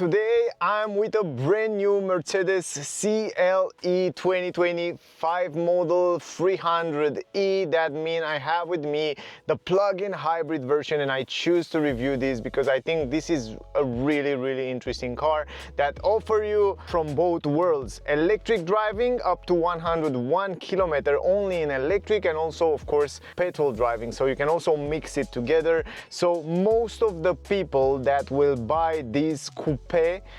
Today I'm with a brand new Mercedes CLE 2025 model 300e. That means I have with me the plug-in hybrid version, and I choose to review this because I think this is a really interesting car that offer you from both worlds: electric driving up to 101 kilometer only in electric, and also of course petrol driving, so you can also mix it together. So most of the people that will buy this coupe,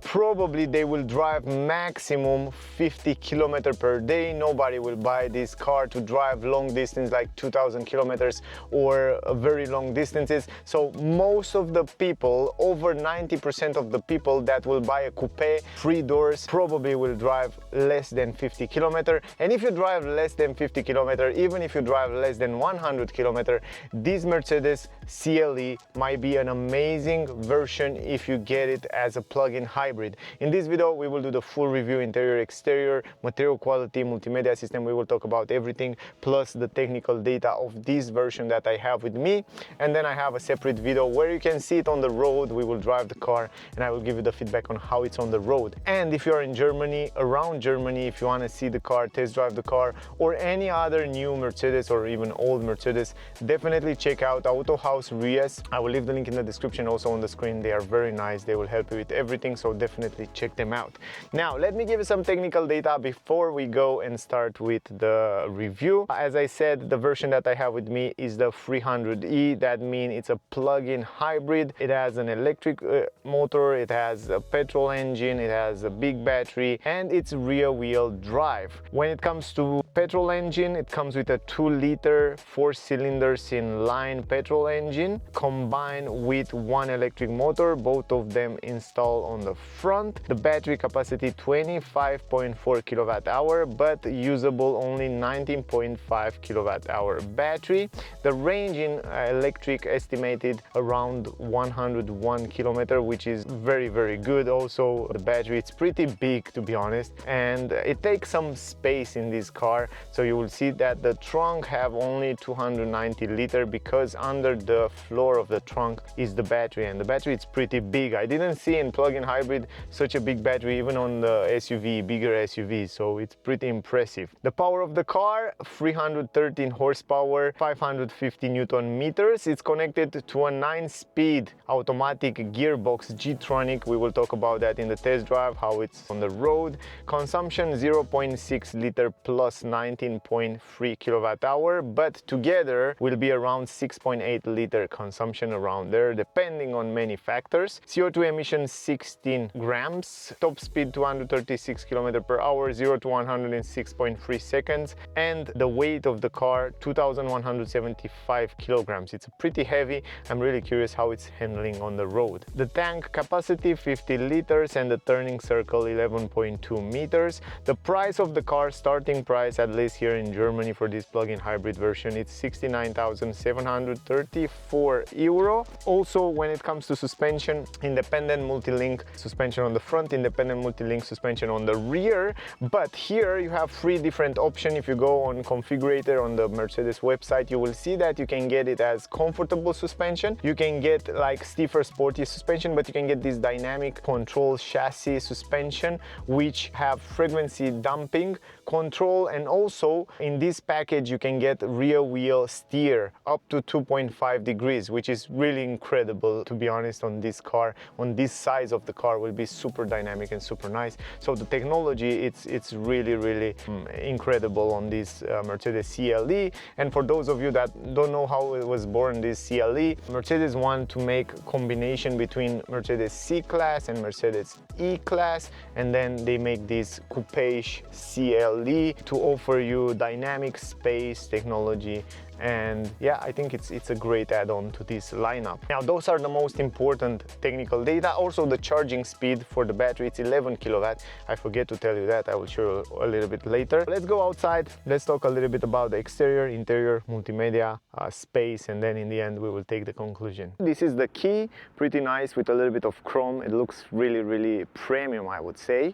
probably they will drive maximum 50 kilometers per day. Nobody will buy this car to drive long distance like 2000 kilometers or very long distances. So most of the people, over 90% of the people that will buy a coupe 3 doors, probably will drive less than 50 kilometers. And if you drive less than 50 kilometers, even if you drive less than 100 kilometers, this Mercedes CLE might be an amazing version if you get it as a plug-in hybrid. In this video we will do the full review: interior, exterior, material quality, multimedia system. We will talk about everything, plus the technical data of this version that I have with me. And then I have a separate video where you can see it on the road. We will drive the car and I will give you the feedback on how it's on the road. And if you are in Germany, around Germany, if you want to see the car, test drive the car, or any other new Mercedes or even old Mercedes, definitely check out Auto House Ries. I will leave the link in the description, also on the screen. They are very nice, they will help you with everything, so definitely check them out. Now let me give you some technical data before we go and start with the review. As I said, the version that I have with me is the 300e. That means it's a plug-in hybrid. It has an electric motor, it has a petrol engine, it has a big battery, and it's rear-wheel drive. When it comes to petrol engine, it comes with a 2-liter 4 cylinders in line petrol engine combined with one electric motor, both of them installed on the front. The battery capacity 25.4 kilowatt hour, but usable only 19.5 kilowatt hour battery. The range in electric estimated around 101 kilometer, which is very good. Also the battery, it's pretty big to be honest, and it takes some space in this car. So you will see that the trunk have only 290 liter because under the floor of the trunk is the battery, and the battery is pretty big. I didn't see in plug-in hybrid such a big battery even on the SUV, bigger SUV, so it's pretty impressive. The power of the car: 313 horsepower, 550 Newton meters. It's connected to a 9-speed automatic gearbox G-Tronic. We will talk about that in the test drive, how it's on the road. Consumption 0.6 liter plus 19.3 kilowatt hour, but together will be around 6.8 liter consumption, around there, depending on many factors. CO2 emissions 16 grams, top speed 236 km per hour, 0 to 100 in 6.3 seconds, and the weight of the car 2175 kilograms. It's pretty heavy. I'm really curious how it's handling on the road. The tank capacity 50 liters and the turning circle 11.2 meters. The price of the car, starting price at least here in Germany for this plug-in hybrid version, it's 69,734 euro. Also, when it comes to suspension, independent multi-link suspension on the front, independent multi-link suspension on the rear. But here you have 3 different options. If you go on configurator on the Mercedes website, you will see that you can get it as comfortable suspension, you can get like stiffer sporty suspension, but you can get this dynamic control chassis suspension which have frequency damping control, and also in this package you can get rear wheel steer up to 2.5 degrees, which is really incredible to be honest. On this car, on this size of the car, will be super dynamic and super nice. So the technology, it's really incredible on this Mercedes CLE. And for those of you that don't know how it was born, this CLE, Mercedes want to make a combination between Mercedes C-Class and Mercedes E-Class, and then they make this coupe-ish CLE to offer you dynamic space technology. And yeah, I think it's a great add-on to this lineup. Now those are the most important technical data. Also the charging speed for the battery, it's 11 kilowatt. I forget to tell you that, I will show you a little bit later. Let's go outside, let's talk a little bit about the exterior, interior, multimedia, space, and then in the end we will take the conclusion. This is the key, pretty nice with a little bit of chrome. It looks really premium, I would say.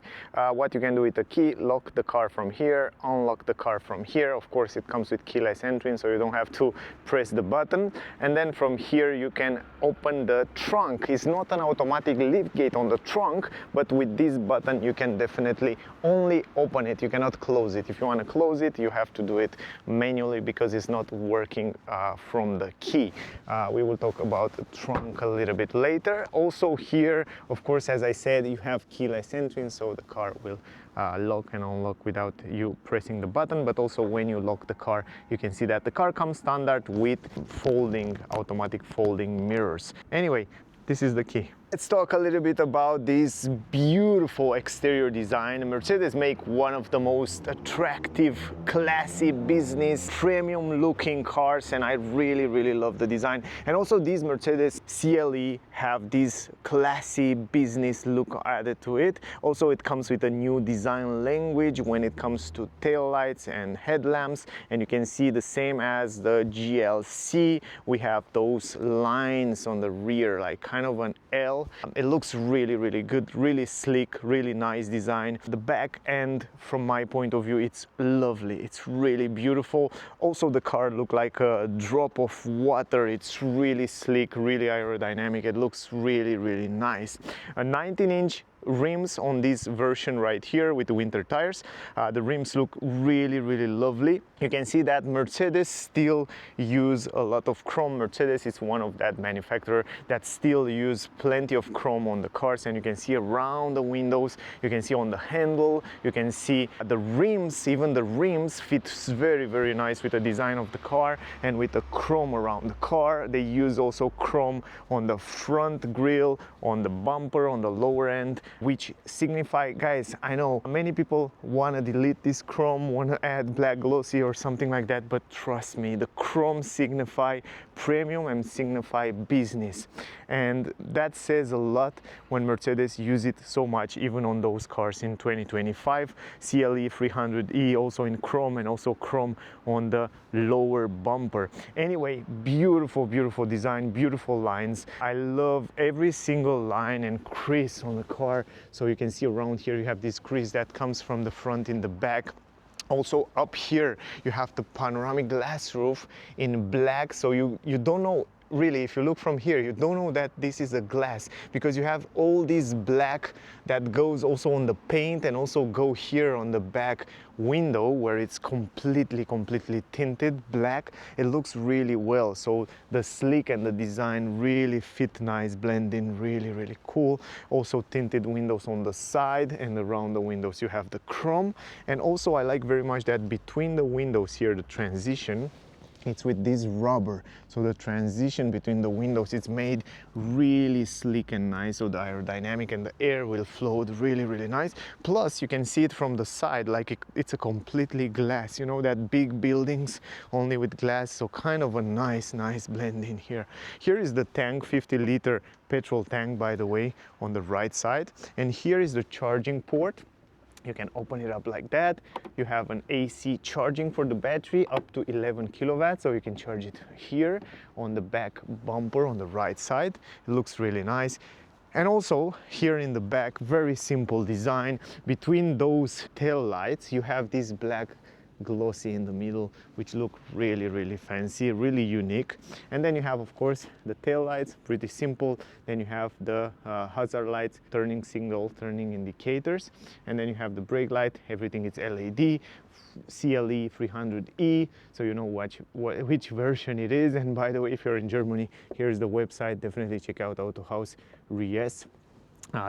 What you can do with the key: lock the car from here, unlock the car from here. Of course it comes with keyless entry, so you don't have to press the button, and then from here you can open the trunk. It's not an automatic lift gate on the trunk, but with this button you can definitely only open it. You cannot close it. If you want to close it, you have to do it manually because it's not working from the key. We will talk about the trunk a little bit later. Also here, of course, as I said, you have keyless entry, so the car will lock and unlock without you pressing the button. But also when you lock the car, you can see that the car comes standard with automatic folding mirrors. Anyway, this is the key. Let's talk a little bit about this beautiful exterior design. Mercedes make one of the most attractive, classy, business, premium looking cars, and I really love the design. And also these Mercedes CLE have this classy business look added to it. Also it comes with a new design language when it comes to tail lights and headlamps, and you can see the same as the GLC. We have those lines on the rear, like kind of an L. It looks really good, really sleek, really nice design. The back end, from my point of view, it's lovely. It's really beautiful. Also the car looks like a drop of water. It's really sleek, really aerodynamic. It looks really nice. A 19-inch rims on this version right here with the winter tires. The rims look really lovely. You can see that Mercedes still use a lot of chrome. Mercedes is one of that manufacturer that still use plenty of chrome on the cars, and you can see around the windows, you can see on the handle, you can see the rims. Even the rims fits very nice with the design of the car and with the chrome around the car. They use also chrome on the front grille, on the bumper, on the lower end, which signify, guys, I know many people want to delete this chrome, want to add black glossy or something like that, but trust me, the chrome signify premium and signify business, and that says a lot when Mercedes use it so much, even on those cars in 2025. CLE 300E also in chrome, and also chrome on the lower bumper. Anyway, beautiful design, beautiful lines. I love every single line and crease on the car. So you can see around here you have this crease that comes from the front in the back. Also up here you have the panoramic glass roof in black, so you don't know really, if you look from here, you don't know that this is a glass, because you have all this black that goes also on the paint and also go here on the back window where it's completely tinted black. It looks really well, so the sleek and the design really fit nice, blend in really cool. Also tinted windows on the side, and around the windows you have the chrome. And also I like very much that between the windows here, the transition, it's with this rubber, so the transition between the windows, it's made really sleek and nice, so the aerodynamic and the air will flow really nice. Plus you can see it from the side, like it's a completely glass, you know, that big buildings only with glass, so kind of a nice blend in here. Here is the tank, 50-liter petrol tank, by the way, on the right side, and here is the charging port. You can open it up like that. You have an AC charging for the battery up to 11 kilowatts, so you can charge it here on the back bumper on the right side. It looks really nice. And also here in the back, very simple design. Between those tail lights you have this black glossy in the middle, which look really fancy, really unique. And then you have, of course, the tail lights, pretty simple. Then you have the hazard lights, turning signal, turning indicators, and then you have the brake light. Everything is LED. CLE 300E, so you know which version it is. And by the way, if you're in Germany, here's the website. Definitely check out Autohaus Ries.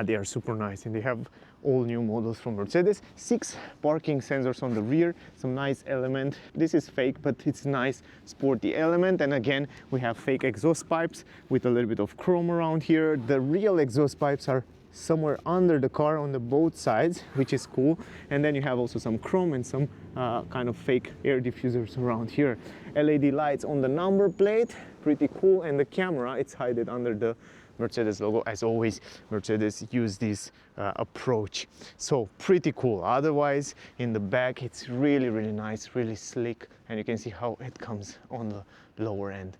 They are super nice, and they have all new models from Mercedes. 6 parking sensors on the rear, some nice element. This is fake, but it's nice sporty element. And again, we have fake exhaust pipes with a little bit of chrome around here. The real exhaust pipes are somewhere under the car on the both sides, which is cool. And then you have also some chrome and some kind of fake air diffusers around here. LED lights on the number plate, pretty cool. And the camera, it's hidden under the Mercedes logo. As always, Mercedes use this approach, so pretty cool. Otherwise, in the back, it's really nice, really sleek, and you can see how it comes on the lower end.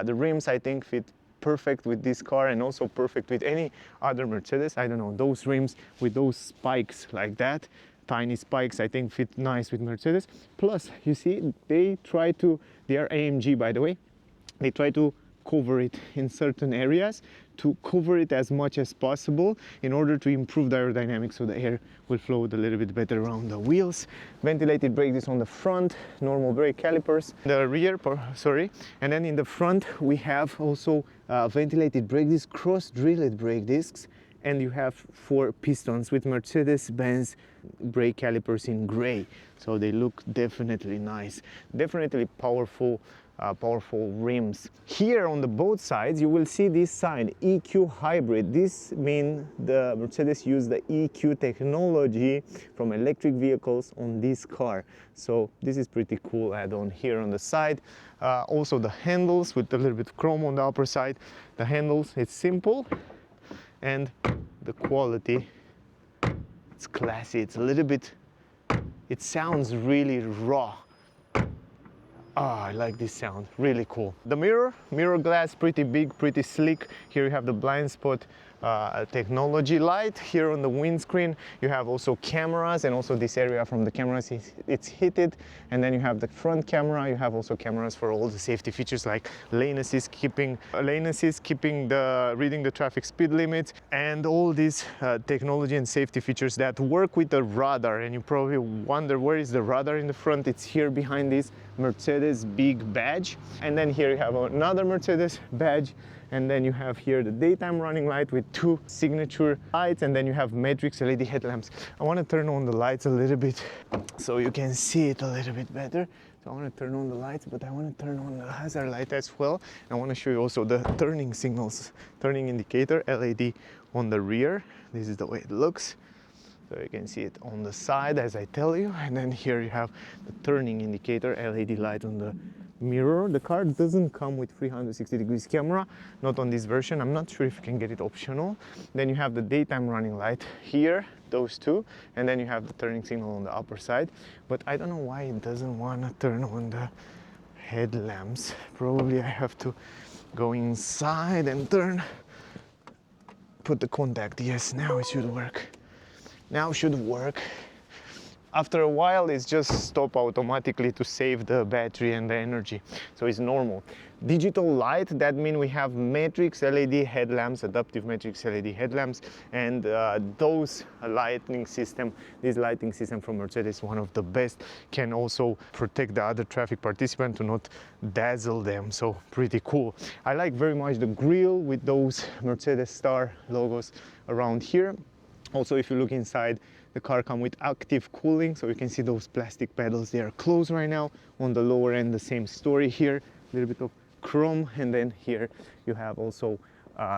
The rims, I think, fit perfect with this car, and also perfect with any other Mercedes. I don't know, those rims with those spikes like that, tiny spikes, I think fit nice with Mercedes. Plus, you see, they are AMG by the way, they try to cover it in certain areas, to cover it as much as possible in order to improve the aerodynamics, so the air will flow a little bit better around the wheels. Ventilated brake discs on the front, normal brake calipers, the rear, and then in the front we have also ventilated brake discs, cross-drilled brake discs, and you have 4 pistons with Mercedes-Benz brake calipers in gray, so they look definitely nice, definitely powerful rims. Here on the both sides you will see this sign, EQ hybrid. This means the Mercedes used the EQ technology from electric vehicles on this car, so this is pretty cool add-on here on the side. Also the handles with a little bit of chrome on the upper side. The handles, it's simple, and the quality, it's classy, it's a little bit, it sounds really raw. I like this sound, really cool. The mirror glass, pretty big, pretty sleek. Here you have the blind spot technology light. Here on the windscreen you have also cameras, and also this area from the cameras it's heated. And then you have the front camera. You have also cameras for all the safety features like lane assist, reading the traffic speed limits, and all these technology and safety features that work with the radar. And you probably wonder, where is the radar in the front? It's here behind this Mercedes big badge. And then here you have another Mercedes badge, and then you have here the daytime running light with 2 signature lights, and then you have matrix LED headlamps. I want to turn on the lights a little bit so you can see it a little bit better. So I want to turn on the lights, but I want to turn on the hazard light as well. I want to show you also the turning signals, turning indicator LED on the rear. This is the way it looks. So you can see it on the side, as I tell you. And then here you have the turning indicator LED light on the mirror. The car doesn't come with 360 degrees camera, not on this version. I'm not sure if you can get it optional. Then you have the daytime running light here, those 2, and then you have the turning signal on the upper side. But I don't know why it doesn't want to turn on the headlamps. Probably I have to go inside and put the contact. Yes, now it should work. Now should work. After a while it's just stop automatically to save the battery and the energy, so it's normal. Digital light, that means we have matrix LED headlamps, adaptive matrix LED headlamps, and this lighting system from Mercedes, one of the best, can also protect the other traffic participants to not dazzle them, so pretty cool. I like very much the grille with those Mercedes star logos around here. Also, if you look inside, the car comes with active cooling, so you can see those plastic pedals, they are closed right now. On the lower end, the same story here, a little bit of chrome, and then here you have also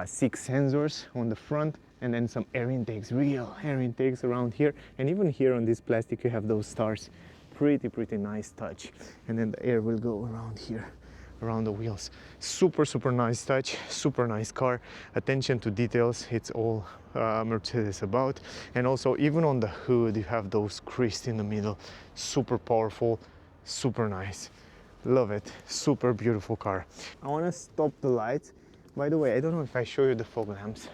6 sensors on the front, and then some air intakes, real air intakes around here, and even here on this plastic you have those stars. Pretty nice touch. And then the air will go around here, around the wheels. Super nice touch, super nice car. Attention to details, it's all Mercedes about. And also even on the hood you have those crisps in the middle. Super powerful, super nice. Love it. Super beautiful car. I want to stop the lights. By the way, I don't know if I show you the fog lamps.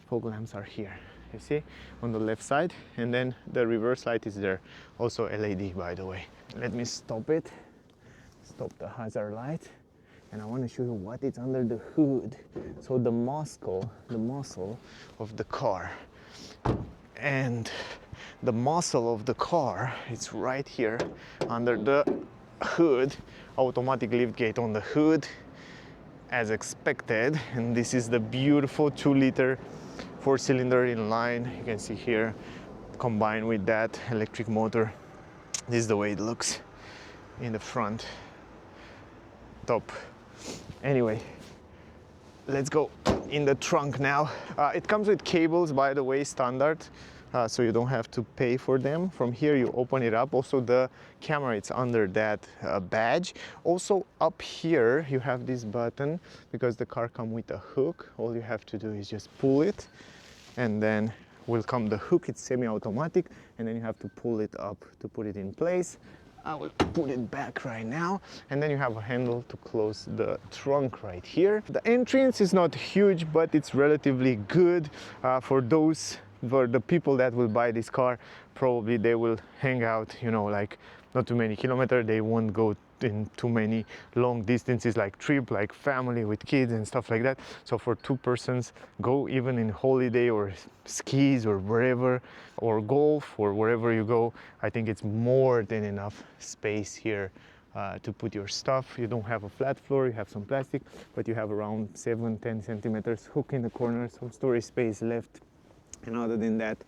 Fog lamps are here, you see, on the left side, and then the reverse light is there, also LED, by the way. Let me stop it. Stop the hazard light, and I want to show you what is under the hood. So the muscle of the car, and the muscle of the car, it's right here under the hood. Automatic liftgate on the hood as expected, and this is the beautiful 2-liter 4-cylinder inline. You can see here, combined with that electric motor. This is the way it looks in the front. Top. Anyway, let's go in the trunk now. It comes with cables, by the way, standard, so you don't have to pay for them. From here you open it up. Also the camera, it's under that badge. Also up here you have this button, because the car comes with a hook. All you have to do is just pull it, and then will come the hook. It's semi-automatic, and then you have to pull it up to put it in place. I will put it back right now, and then you have a handle to close the trunk right here. The entrance is not huge, but it's relatively good for those for the people that will buy this car, probably they will hang out, you know, like not too many kilometers. They won't go in too many long distances, like trip, like family with kids and stuff like that. So for 2 persons, go even in holiday or skis or wherever, or golf or wherever you go, I think it's more than enough space here to put your stuff. You don't have a flat floor, you have some plastic, but you have around 7-10 centimeters hook in the corner, some storage space left. And other than that,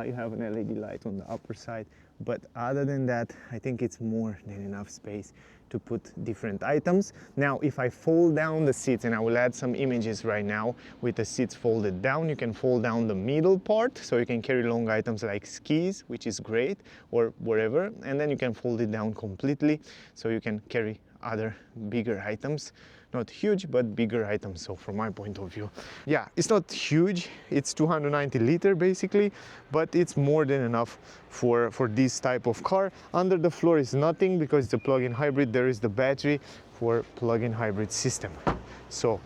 you have an LED light on the upper side. But other than that, I think it's more than enough space to put different items. Now, if I fold down the seats, and I will add some images right now with the seats folded down, you can fold down the middle part, so you can carry long items like skis, which is great, or wherever. And then you can fold it down completely, so you can carry other bigger items. Not huge, but bigger items. So from my point of view, yeah, it's not huge. It's 290 liter basically, but it's more than enough for this type of car. Under the floor is nothing because it's a plug-in hybrid. There is the battery for plug-in hybrid system. So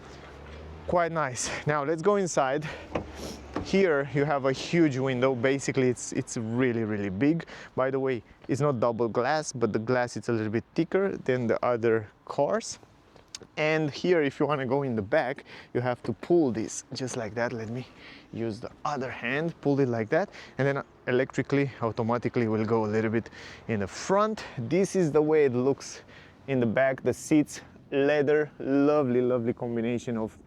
quite nice. Now let's go inside. Here you have a huge window. Basically it's really big. By the way, it's not double glass, but the glass is a little bit thicker than the other cars. And here, if you want to go in the back, you have to pull this just like that. Let me use the other hand, pull it like that, and then automatically will go a little bit in the front. This is the way it looks in the back. The seats, leather, lovely combination of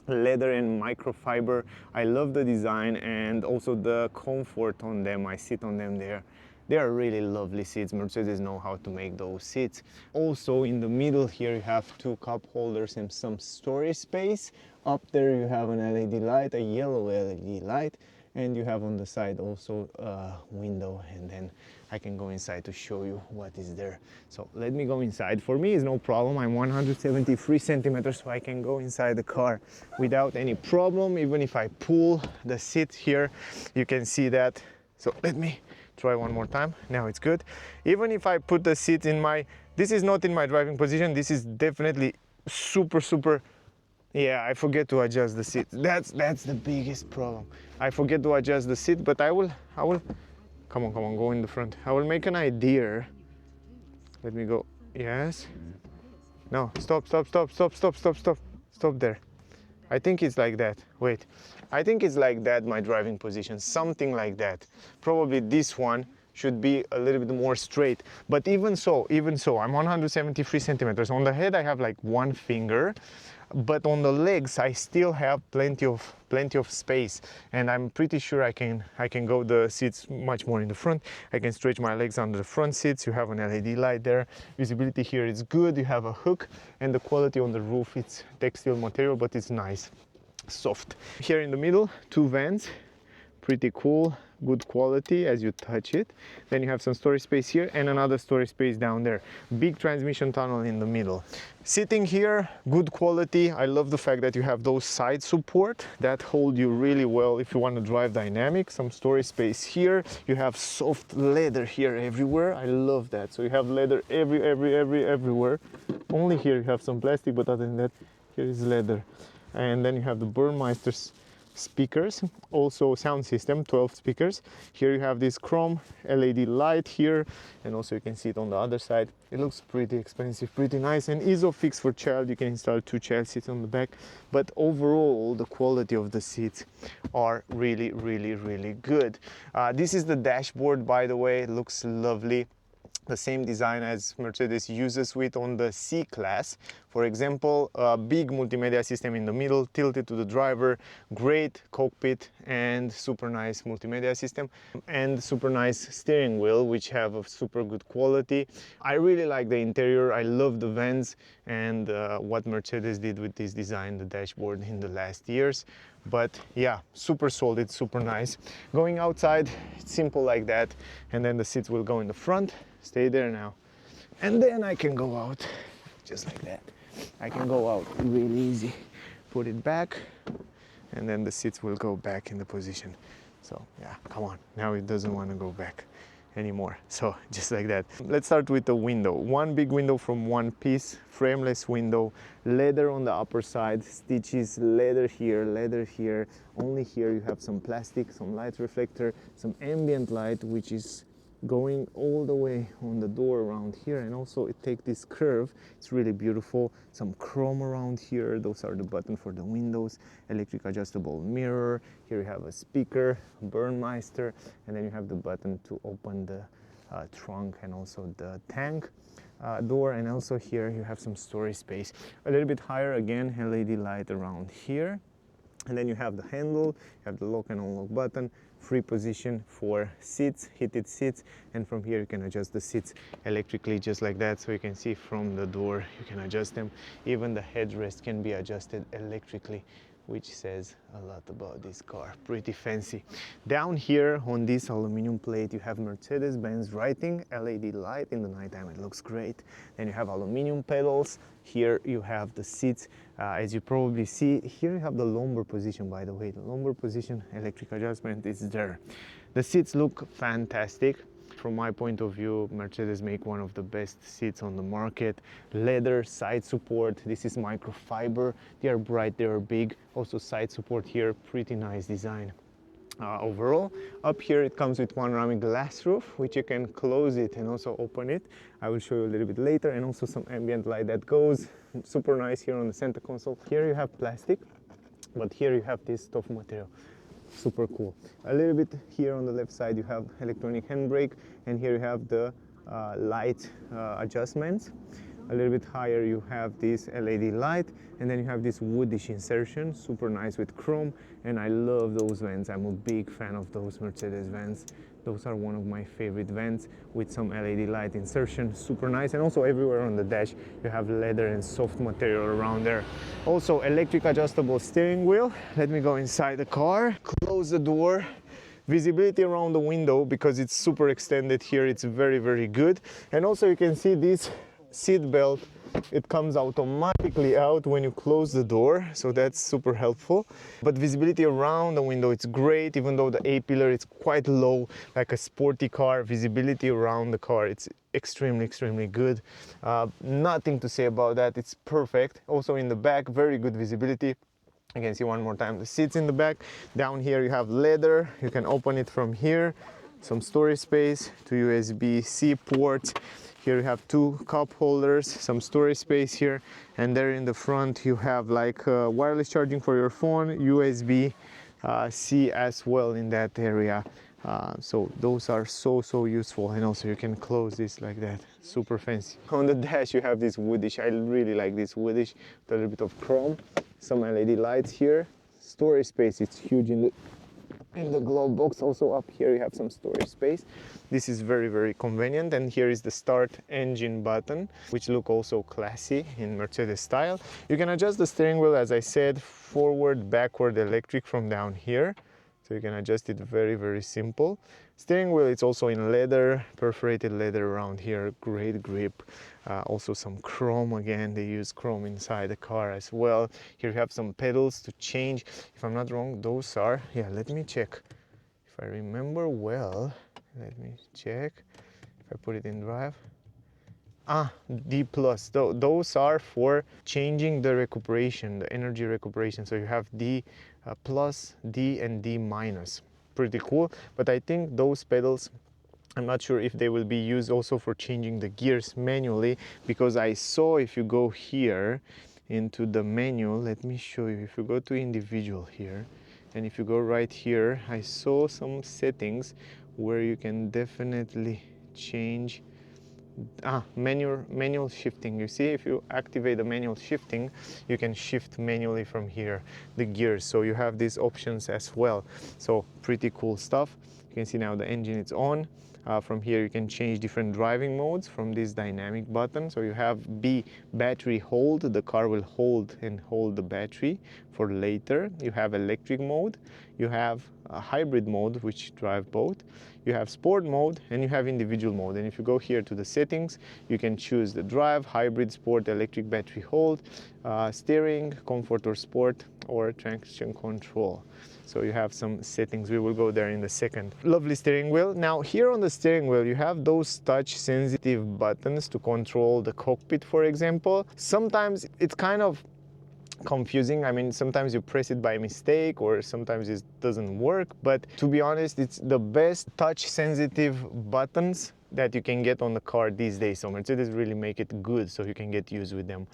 leather and microfiber. I love the design and also the comfort on them. I sit on them there. They are really lovely seats. Mercedes know how to make those seats. Also in the middle here you have 2 cup holders and some storage space. Up there you have an LED light, a yellow LED light, and you have on the side also a window, and then I can go inside to show you what is there. So let me go inside. For me it's no problem. I'm 173 centimeters, so I can go inside the car without any problem. Even if I pull the seat here, you can see that. So let me try one more time. Now it's good. Even if I put the seat in my, this is not in my driving position, this is definitely super, yeah, I forget to adjust the seat. That's the biggest problem. I forget to adjust the seat, but I will come on, go in the front. I will make an idea. Let me go. Yes. No, stop there. I think it's like that. Wait, I think it's like that, my driving position, something like that. Probably this one should be a little bit more straight. But even so, I'm 173 centimeters. On the head, I have like 1 finger, but on the legs, I still have plenty of space. And I'm pretty sure I can go the seats much more in the front. I can stretch my legs under the front seats. You have an LED light there. Visibility here is good. You have a hook, and the quality on the roof, it's textile material, but it's nice, soft. Here in the middle, 2 vents, pretty cool, good quality as you touch it. Then you have some storage space here and another storage space down there. Big transmission tunnel in the middle. Sitting here, good quality. I love the fact that you have those side support that hold you really well if you want to drive dynamic. Some storage space here. You have soft leather here everywhere. I love that. So you have leather everywhere. Only here you have some plastic, but other than that, here is leather. And then you have the Burmeister's speakers, also sound system, 12 speakers. Here you have this chrome LED light here, and also you can see it on the other side. It looks pretty expensive, pretty nice, and ISOFIX for child. You can install 2 child seats on the back, but overall the quality of the seats are really good. This is the dashboard, by the way. It looks lovely. The same design as Mercedes uses with on the C-Class. For example, a big multimedia system in the middle, tilted to the driver, great cockpit and super nice multimedia system, and super nice steering wheel, which have a super good quality. I really like the interior. I love the vents and what Mercedes did with this design, the dashboard in the last years. But yeah, super solid, super nice. Going outside, it's simple like that, and then the seats will go in the front. Stay there now, and then I can go out just like that. I can go out really easy, put it back, and then the seats will go back in the position. So yeah, come on, now it doesn't want to go back. anymore. So just like that. Let's start with the window. One big window from one piece, frameless window, leather on the upper side, stitches, leather here. Only here you have some plastic, some light reflector, some ambient light, which is going all the way on the door around here, and also it takes this curve. It's really beautiful. Some chrome around here. Those are the button for the windows. Electric adjustable mirror. Here you have a speaker, Burnmeister, and then you have the button to open the trunk and also the tank door. And also here you have some storage space. A little bit higher again, LED light around here. And then you have the handle, you have the lock and unlock button, free position for seats, heated seats, and from here you can adjust the seats electrically just like that. So you can see from the door you can adjust them. Even the headrest can be adjusted electrically, which says a lot about this car. Pretty fancy. Down here on this aluminum plate you have Mercedes-Benz writing, LED light in the nighttime, it looks great. Then you have aluminum pedals. Here you have the seats. As you probably see, here you have the lumbar position, by the way. The lumbar position electric adjustment is there. The seats look fantastic. From my point of view, Mercedes make one of the best seats on the market. Leather, side support, this is microfiber. They are bright, they are big. Also side support here, pretty nice design. Overall, up here it comes with panoramic glass roof, which you can close it and also open it. I will show you a little bit later, and also some ambient light that goes. Super nice here on the center console. Here you have plastic, but here you have this tough material. Super cool. A little bit here on the left side you have electronic handbrake, and here you have the light adjustments. A little bit higher you have this LED light, and then you have this woodish insertion, super nice with chrome, and I love those vents. I'm a big fan of those Mercedes vents. Those are one of my favorite vents with some LED light insertion, super nice. And also everywhere on the dash you have leather and soft material around there. Also electric adjustable steering wheel. Let me go inside the car, close the door. Visibility around the window, because it's super extended here, it's very, very good. And also you can see this seat belt, it comes automatically out when you close the door, so that's super helpful. But visibility around the window, it's great. Even though the A-pillar is quite low, like a sporty car, visibility around the car, it's extremely good. Nothing to say about that, it's perfect. Also in the back, very good visibility. You can see one more time the seats in the back. Down here you have leather, you can open it from here. Some storage space, two USB-C ports. Here you have two cup holders, some storage space here, and there in the front you have like wireless charging for your phone, USB-C as well in that area. So those are so useful, and also you can close this like that, super fancy. On the dash you have this woodish, I really like this woodish, with a little bit of chrome, some LED lights here, storage space, it's huge in the glove box. Also up here you have some storage space. This is very convenient, and here is the start engine button, which look also classy in Mercedes style. You can adjust the steering wheel, as I said, forward, backward, electric from down here. So you can adjust it very simple. Steering wheel, it's also in leather, perforated leather around here, great grip. Also some chrome, again, they use chrome inside the car as well. Here you have some pedals to change. If I'm not wrong, those are, yeah, let me check. If I remember well, let me check. If I put it in drive. D+, those are for changing the recuperation, the energy recuperation. So you have D+, D and D-. Pretty cool, but I think those pedals, I'm not sure if they will be used also for changing the gears manually, because I saw, if you go here into the menu, let me show you, if you go to individual here, and if you go right here, I saw some settings where you can definitely change manual shifting. You see, if you activate the manual shifting, you can shift manually from here the gears, so you have these options as well. So pretty cool stuff. You can see now the engine is on. From here you can change different driving modes from this dynamic button. So you have B, battery hold, the car will hold the battery for later. You have electric mode, you have a hybrid mode, which drive both. You have sport mode, and you have individual mode. And if you go here to the settings, you can choose the drive, hybrid, sport, electric, battery hold, steering, comfort or sport, or traction control. So you have some settings, we will go there in a second. Lovely steering wheel. Now here on the steering wheel you have those touch sensitive buttons to control the cockpit, for example. Sometimes it's kind of confusing. I mean, sometimes you press it by mistake or sometimes it doesn't work, but to be honest, it's the best touch sensitive buttons that you can get on the car these days. So Mercedes really make it good so you can get used with them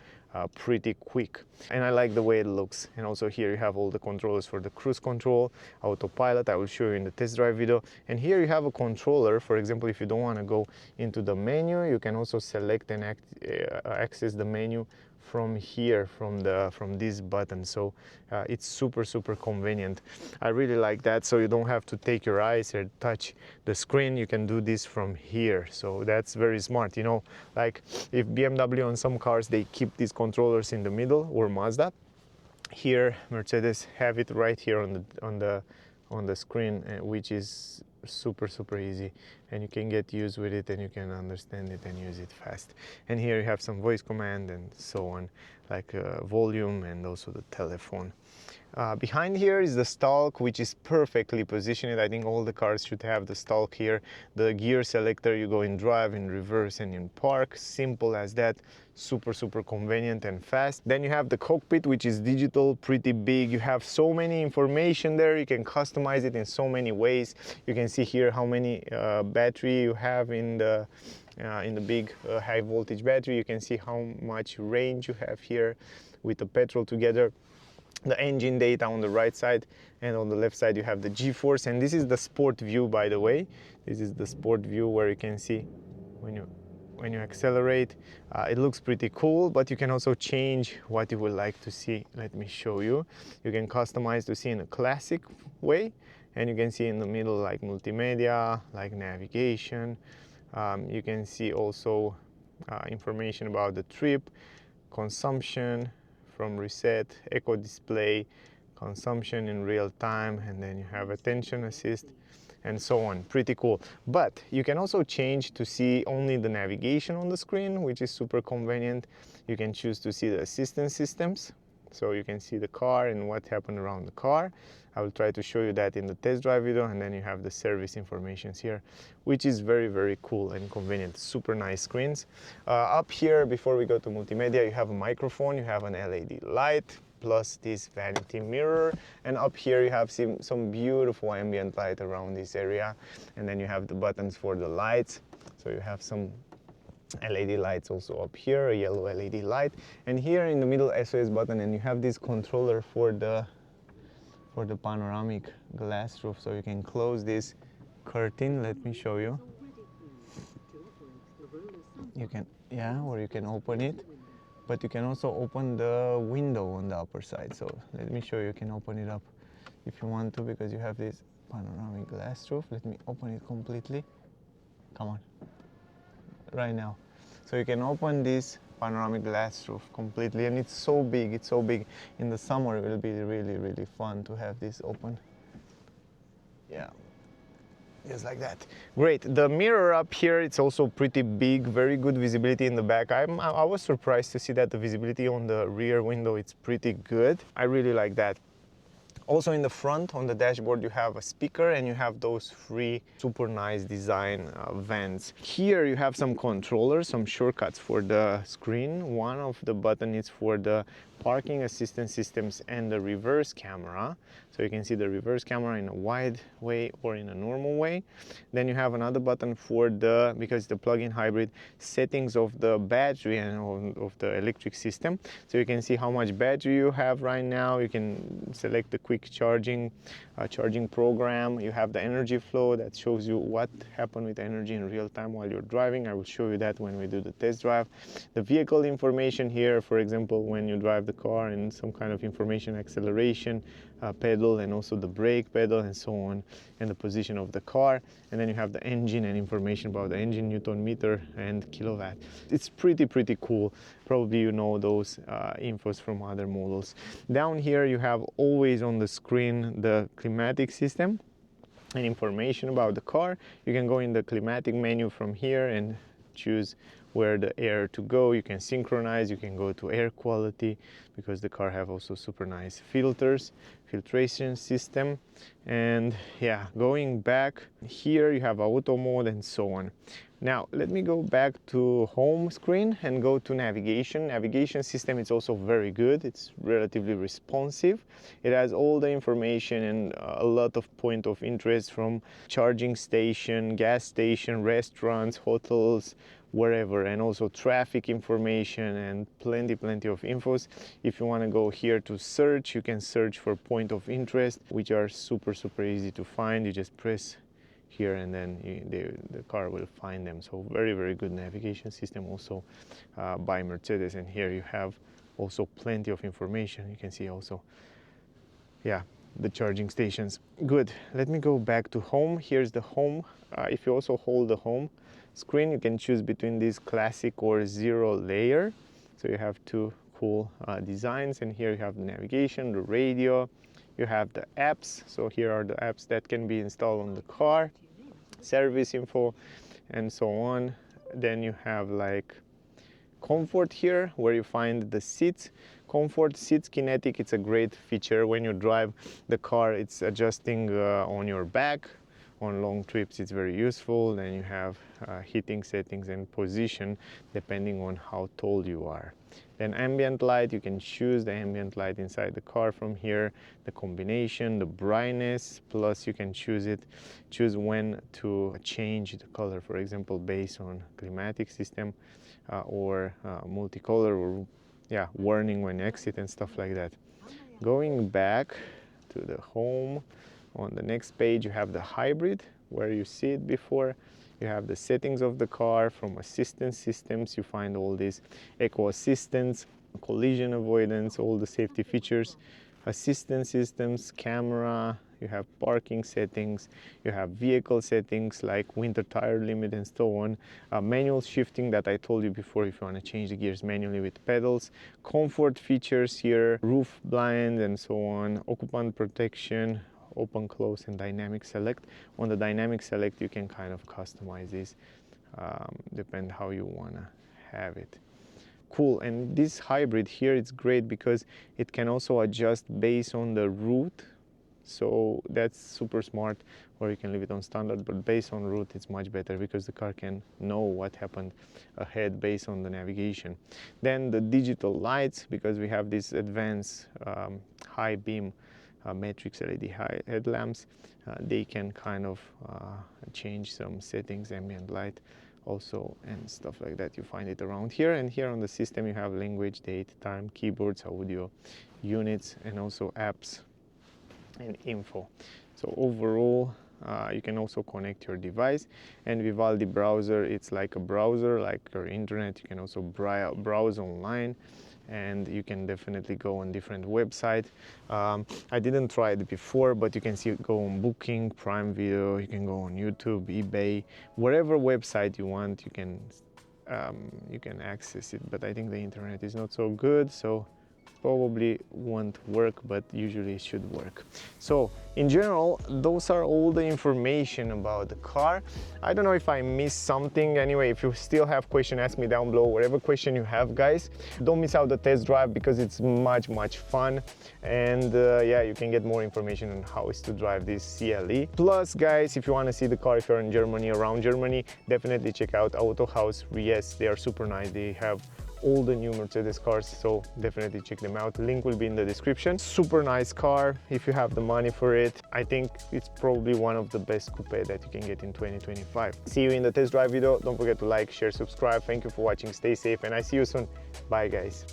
pretty quick. And I like the way it looks. And also here you have all the controllers for the cruise control, autopilot, I will show you in the test drive video. And here you have a controller. For example, if you don't want to go into the menu, you can also select and access the menu from here, from this button. So it's super convenient. I really like that, so you don't have to take your eyes or touch the screen. You can do this from here, so that's very smart. You know, like if BMW on some cars they keep these controllers in the middle, or Mazda, here Mercedes have it right here on the screen, which is super easy, and you can get used with it and you can understand it and use it fast. And here you have some voice command and so on, like volume and also the telephone. Behind here is the stalk, which is perfectly positioned. I think all the cars should have the stalk here. The gear selector, you go in drive, in reverse and in park. Simple as that. Super convenient and fast. Then you have the cockpit, which is digital, pretty big. You have so many information there. You can customize it in so many ways. You can see here how many battery you have in the big high voltage battery. You can see how much range you have here with the petrol together. The engine data on the right side, and on the left side you have the G-force. And this is the sport view, by the way. This is the sport view where you can see when you accelerate. It looks pretty cool, but you can also change what you would like to see. Let me show you. You can customize to see in a classic way, and you can see in the middle like multimedia, like navigation. You can see also information about the trip, consumption from reset, eco display, consumption in real time, and then you have attention assist and so on. Pretty cool. But you can also change to see only the navigation on the screen, which is super convenient. You can choose to see the assistance systems, so you can see the car and what happened around the car. I will try to show you that in the test drive video. And then you have the service information here, which is very cool and convenient. Super nice screens. Up here, before we go to multimedia, you have a microphone, you have an LED light, plus this vanity mirror, and up here you have some beautiful ambient light around this area. And then you have the buttons for the lights, so you have some LED lights also up here, a yellow LED light, and here in the middle SOS button. And you have this controller for the panoramic glass roof, so you can close this curtain. Let me show you. You can, yeah, or you can open it, but you can also open the window on the upper side. So let me show you. You can open it up if you want to, because you have this panoramic glass roof. Let me open it completely. Come on, right now. So you can open this panoramic glass roof completely, and it's so big. It's so big. In the summer it will be really fun to have this open. Yeah, just like that. Great. The mirror up here, it's also pretty big, very good visibility in the back. I was surprised to see that the visibility on the rear window, it's pretty good. I really like that. Also in the front, on the dashboard, you have a speaker, and you have those three super nice design vents. Here you have some controllers, some shortcuts for the screen. One of the buttons is for the parking assistance systems and the reverse camera. So you can see the reverse camera in a wide way or in a normal way. Then you have another button for the, because the plug-in hybrid, settings of the battery and of the electric system. So you can see how much battery you have right now. You can select the quick charging program. You have the energy flow that shows you what happened with energy in real time while you're driving. I will show you that when we do the test drive. The vehicle information here, for example, when you drive the car, and some kind of information, acceleration pedal, and also the brake pedal and so on, and the position of the car. And then you have the engine and information about the engine, Newton meter and kilowatt. It's pretty cool. Probably you know those infos from other models. Down here you have always on the screen the climatic system and information about the car. You can go in the climatic menu from here and choose where the air to go. You can synchronize, you can go to air quality, because the car have also super nice filtration system. And yeah, going back here you have auto mode and so on. Now let me go back to home screen and go to navigation system. It's also very good, it's relatively responsive. It has all the information and a lot of point of interest, from charging station, gas station, restaurants, hotels, wherever, and also traffic information and plenty of infos. If you want to go here to search, you can search for point of interest, which are super easy to find. You just press here and then the car will find them. So very good navigation system also by Mercedes. And here you have also plenty of information. You can see also, yeah, the charging stations. Good. Let me go back to home. Here's the home. If you also hold the home screen, you can choose between this classic or zero layer. So you have two cool designs, and here you have the navigation, the radio, you have the apps. So here are the apps that can be installed on the car, service info, and so on. Then you have like comfort here, where you find the seats. Comfort seats kinetic, it's a great feature when you drive the car. It's adjusting on your back. On long trips it's very useful. Then you have heating settings and position depending on how tall you are. Then ambient light, you can choose the ambient light inside the car from here, the combination, the brightness, plus you can choose when to change the color, for example based on climatic system or multicolor, or yeah, warning when exit and stuff like that. Going back to the home, on the next page you have the hybrid, where you see it before. You have the settings of the car. From assistance systems you find all these eco assistance, collision avoidance, all the safety features, assistance systems, camera, you have parking settings, you have vehicle settings like winter tire limit and so on, manual shifting that I told you before if you want to change the gears manually with pedals, comfort features here, roof blind and so on, occupant protection, open, close, and dynamic select. On the dynamic select you can kind of customize this, depend how you want to have it. Cool. And this hybrid here, it's great because it can also adjust based on the route, so that's super smart. Or you can leave it on standard, but based on route it's much better because the car can know what happened ahead based on the navigation. Then the digital lights, because we have this advanced high beam matrix LED high headlamps, they can kind of change some settings, ambient light also and stuff like that. You find it around here. And here on the system you have language, date, time, keyboards, audio, units, and also apps and info. So overall you can also connect your device. And Vivaldi browser, it's like a browser like your internet. You can also browse online, and you can definitely go on different websites. I didn't try it before, but you can go on Booking, Prime Video, you can go on YouTube, eBay, wherever website you want, you can access it. But I think the internet is not so good, so probably won't work, but usually it should work. So in general, those are all the information about the car. I don't know if I missed something. Anyway, if you still have questions, ask me down below, whatever question you have, guys. Don't miss out the test drive because it's much fun. And yeah, you can get more information on how is to drive this CLE. Plus, guys, if you want to see the car, if you're in Germany, around Germany, definitely check out Auto House. Yes, they are super nice. They have all the new Mercedes cars, so definitely check them out. Link will be in the description. Super nice car if you have the money for it. I think it's probably one of the best coupe that you can get in 2025. See you in the test drive video. Don't forget to like, share, subscribe. Thank you for watching. Stay safe, and I see you soon. Bye, guys.